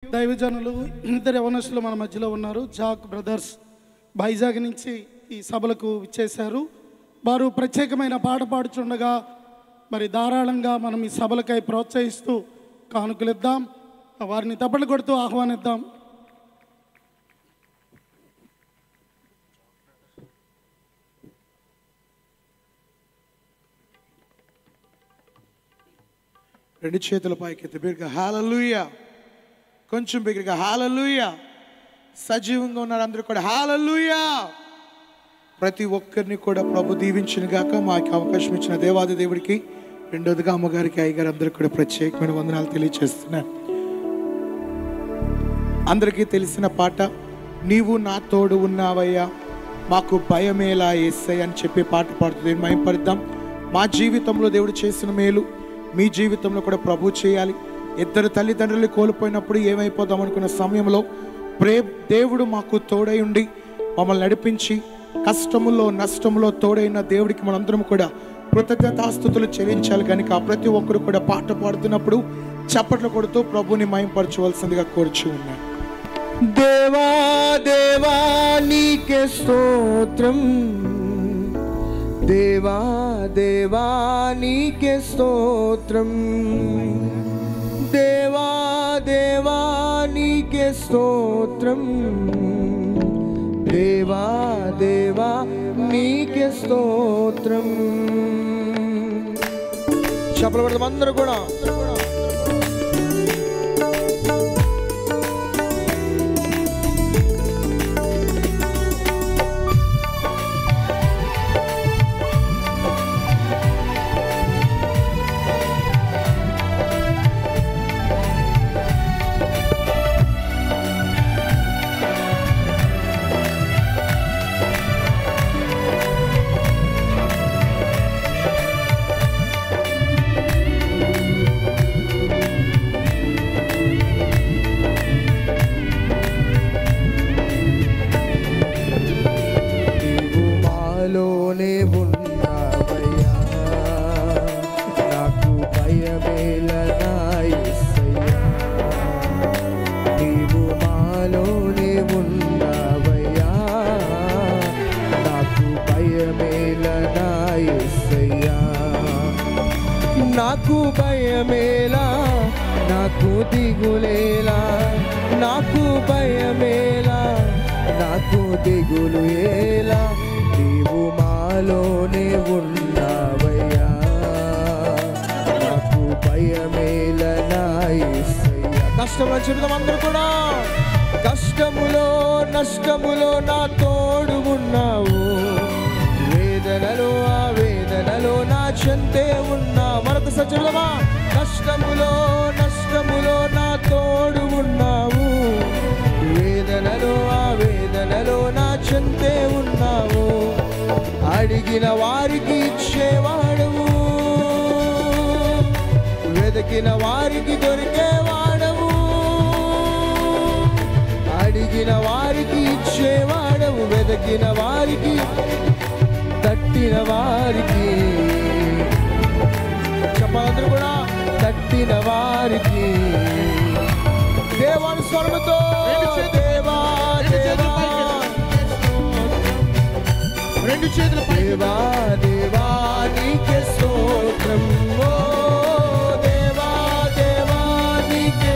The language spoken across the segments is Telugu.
దైవజనులు ఇద్దరు యవనస్తులు మన మధ్యలో ఉన్నారు. జాక్ బ్రదర్స్ వైజాగ్ నుంచి ఈ సభలకు విచ్చేశారు. వారు ప్రత్యేకమైన పాట పాడుచుండగా మరి ధారాళంగా మనం ఈ సభలకై ప్రోత్సహిస్తూ కానుకలిద్దాం. వారిని తప్పట్లు కొడుతూ ఆహ్వానిద్దాం. రెండు చేతుల పైకెత్తి బిగ్గరగా హల్లెలూయా, కొంచెం బిగ్గరగా హల్లెలూయా. సజీవంగా ఉన్నారు అందరూ కూడా హల్లెలూయా. ప్రతి ఒక్కరిని కూడా ప్రభు దీవించిన గాక. మాకు అవకాశం ఇచ్చిన దేవాది దేవుడికి, రెండోదిగా అమ్మగారికి, అయ్యగారు అందరికీ కూడా ప్రత్యేకమైన వందనాలు తెలియజేస్తున్నాను. అందరికీ తెలిసిన పాట, నీవు నా తోడు ఉన్నావయ్యా మాకు భయమేలా యేసయ్య అని చెప్పి పాట పాడుతుంది. మహిమపడదాం. మా జీవితంలో దేవుడు చేసిన మేలు మీ జీవితంలో కూడా ప్రభు చేయాలి. ఇద్దరు తల్లిదండ్రులు కోల్పోయినప్పుడు ఏమైపోదాం అనుకున్న సమయంలో దేవుడు మాకు తోడై ఉండి మమ్మల్ని నడిపించి కష్టములో నష్టములో తోడైన దేవుడికి మనందరం కూడా కృతజ్ఞతాస్తుతులు చెల్లించాలి. కనుక ప్రతి ఒక్కరు కూడా పాట పాడుతున్నప్పుడు చప్పట్లు కొడుతూ ప్రభుని మహిమపరచవలసిందిగా కోరుచు ఉన్నాను. దేవా దేవా నీకే స్తోత్రం, దేవా దేవా నీకే స్తోత్రం, దేవా దేవా నీకే స్తోత్రం, దేవా దేవా నీకే స్తోత్రం. చప్పట్లు కొడదాం అందరూ కూడా. లోనే ఉన్నావయ్యా నాకు భయమేలనా యేసయ్యా, నీవు మాలోనే ఉన్నావయ్యా నాకు భయమేలనా యేసయ్యా, నాకు భయమేలా నాకు దిగులేలా, నాకు భయమేలా నాకు దిగులు ఏలా, నీవు మాలోనే ఉన్నావయ్యా నాకు భయమేలనా యేసయ్యా. కష్టంలో చెబుదాం అందరూ కూడా. కష్టములో నష్టములో నా తోడు ఉన్నావు, వేదనలో ఆ వేదనలో నా చెంతే ఉన్నా. మరొకసారి చెబుదామా. కష్టములో నష్టములో నా తోడు ఉన్నావు, వేదనలో ఆ వేదనలో నా చెంతే ఉన్నావు. అడిగిన వారికి ఇచ్చేవాడవు, వెతికిన వారికి దొరికేవాడవు, అడిగిన వారికి ఇచ్చేవాడవు, వెతికిన వారికి తట్టిన వారికి, చెప్పాలందరూ కూడా, తట్టిన వారికి దేవాని స్వరముతో దేవా దేవా రెండు చేతుల దేవా దేవా నీకే స్తోత్రం, ఓ దేవా దేవా నీకే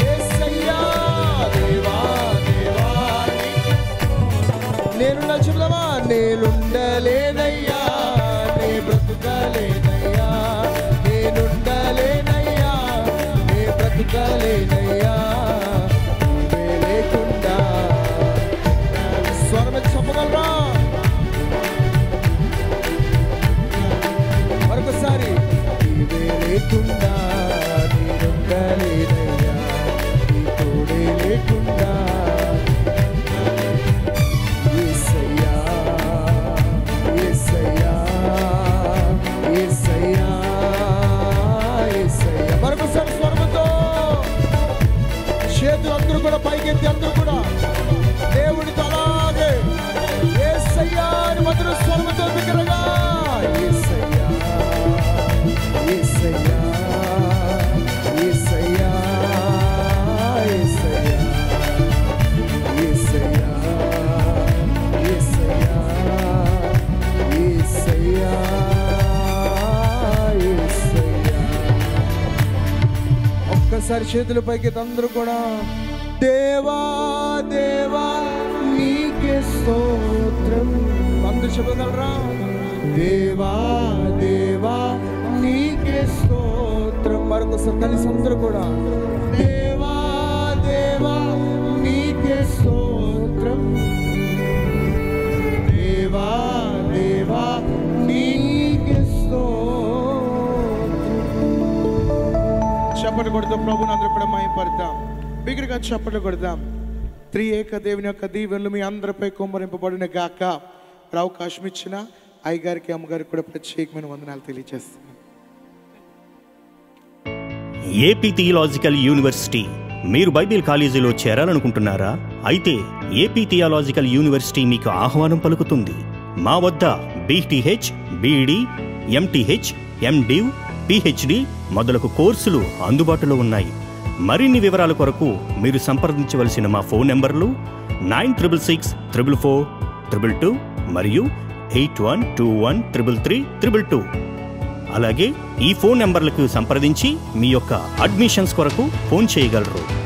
యేసయ్యా, దేవా దేవా నేను చెబుదామా. నేనుండలేనయ్యా నే బ్రతుకలేనయ్యా, నేనుండలేనయ్యా నే బ్రతుకలేనయ్యా, నువ్వే లేకుండా. స్వరం చెప్పగలరా మరొకసారి. నీవే లేకుండా నేనుండలేనయ్యా, నీ తోడే లేకుండా యేసయ్యా, యేసయ్యా, యేసయ్యా, యేసయ్యా. మరొకసారి స్వరముతో చేతులు అందరూ కూడా పైకెత్తి అందరూ కూడా దేవుడితో అలాగే యేసయ్యా అని మధుర స్వరముతో బిగ్గరగా యేసయ్యా, యేసయ్యా, యేసయ్యా, చేతుల పైకి అందరూ కూడా దేవా దేవా నీకే స్తోత్రం. అందరూ చెప్పగలరా? దేవా దేవా నీకే స్తోత్రం. మరొకసారి కలిసి అందరూ కూడా దేవా దేవా నీకే స్తోత్రం. దేవా దేవా నీకే స్తోత్రం. చప్పట్లు కొడుతూ ప్రభుని అందరూ కూడా మహిమపడతాం. బిగ్గరగా చప్పట్లు కొడదాం. త్రియేక దేవుని యొక్క దీవెనలు మీ అందరిపై కుమ్మరింపబడిన గాక. అవకాశం ఇచ్చిన అయ్యగారికి అమ్మగారికి కూడా ప్రత్యేకమైన వందనాలు తెలియజేస్తున్నాను. AP theological university. మీరు బైబిల్ కాలేజీలో చేరాలనుకుంటున్నారా? అయితే ఏపీ థియలాజికల్ యూనివర్సిటీ మీకు ఆహ్వానం పలుకుతుంది. మా వద్ద BTH, BEd, MTh, MDiv, PhD మొదలగు కోర్సులు అందుబాటులో ఉన్నాయి. మరిన్ని వివరాల కొరకు మీరు సంప్రదించవలసిన మా ఫోన్ నెంబర్లు 9666442222 మరియు 8121333322. అలాగే ఈ ఫోన్ నెంబర్లకు సంప్రదించి మీ యొక్క అడ్మిషన్స్ కొరకు ఫోన్ చేయగలరు.